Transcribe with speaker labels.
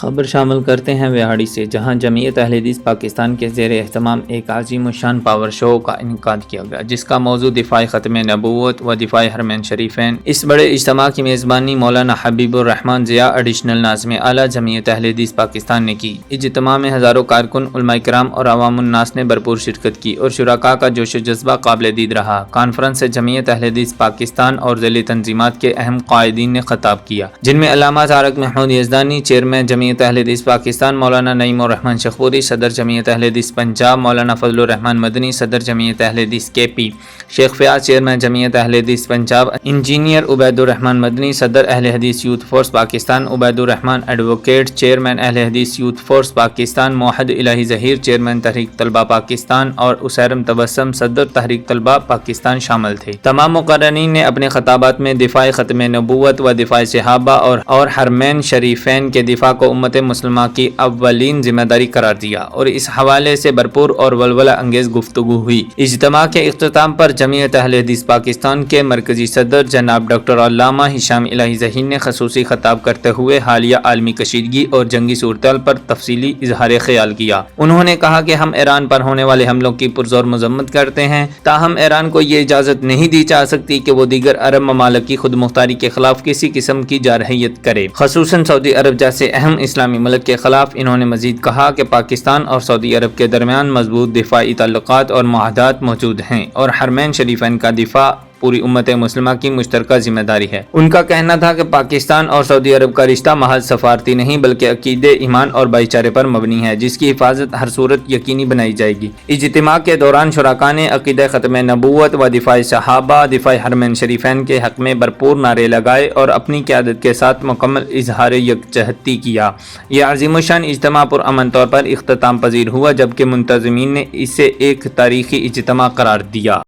Speaker 1: خبر شامل کرتے ہیں وہاڑی سے، جہاں جمعیت اہل حدیث پاکستان کے زیر اہتمام ایک عظیم الشان پاور شو کا انعقاد کیا گیا، جس کا موضوع دفاع ختم نبوت و دفاع حرمین شریفین۔ اس بڑے اجتماع کی میزبانی مولانا حبیب الرحمان ضیاء ایڈیشنل ناظم اعلیٰ جمعیت اہل حدیث پاکستان نے کی۔ اجتماع میں ہزاروں کارکن، علماء کرام اور عوام الناس نے بھرپور شرکت کی اور شرکاء کا جوش و جذبہ قابل دید رہا۔ کانفرنس سے جمعیت اہل حدیث پاکستان اور ذیلی تنظیمات کے اہم قائدین نے خطاب کیا، جن میں علامہ طارق محمود یزدانی چیئرمین جمعیت اہل حدیث پاکستان، مولانا نعیم الرحمن شیخپوری صدر جمعیت اہل حدیث پنجاب، مولانا فضل الرحمان مدنی صدر جمعیت اہل حدیث کے پی، شیخ فیاض چیئرمین جمعیت اہل حدیث پنجاب، انجینئر عبید الرحمان مدنی صدر اہل حدیث یوتھ فورس پاکستان، عبید الرحمان ایڈوکیٹ چیئرمین اہل حدیث یوتھ فورس پاکستان، موحد الہی ظہیر چیئرمین تحریک طلبہ پاکستان اور اسیرم تبسم صدر تحریک طلبہ پاکستان شامل تھے۔ تمام مقررین نے اپنے خطابات میں دفاع ختم نبوت و دفاع صحابہ اور حرمین شریفین کے دفاع کو امت مسلمہ کی اولین ذمہ داری قرار دیا اور اس حوالے سے بھرپور اور ولولہ انگیز گفتگو ہوئی۔ اجتماع کے اختتام پر جمعیت اہل حدیث پاکستان کے مرکزی صدر جناب ڈاکٹر علامہ ہشام الہی ظہیر نے خصوصی خطاب کرتے ہوئے حالیہ عالمی کشیدگی اور جنگی صورتحال پر تفصیلی اظہار خیال کیا۔ انہوں نے کہا کہ ہم ایران پر ہونے والے حملوں کی پرزور مذمت کرتے ہیں، تاہم ایران کو یہ اجازت نہیں دی جا سکتی کہ وہ دیگر عرب ممالک کی خود مختاری کے خلاف کسی قسم کی جارحیت کرے، خصوصاً سعودی عرب جیسے اہم اسلامی ملک کے خلاف۔ انہوں نے مزید کہا کہ پاکستان اور سعودی عرب کے درمیان مضبوط دفاعی تعلقات اور معاہدات موجود ہیں اور حرمین شریفین کا دفاع پوری امت مسلمہ کی مشترکہ ذمہ داری ہے۔ ان کا کہنا تھا کہ پاکستان اور سعودی عرب کا رشتہ محض سفارتی نہیں بلکہ عقیدے، ایمان اور بھائی چارے پر مبنی ہے، جس کی حفاظت ہر صورت یقینی بنائی جائے گی۔ اجتماع کے دوران شرکاء نے عقیدہ ختم نبوت و دفاع صحابہ، دفاع حرمین شریفین کے حق میں بھرپور نعرے لگائے اور اپنی قیادت کے ساتھ مکمل اظہار یکجہتی کیا۔ یہ عظیم الشان اجتماع پرامن طور پر اختتام پذیر ہوا، جبکہ منتظمین نے اسے ایک تاریخی اجتماع قرار دیا۔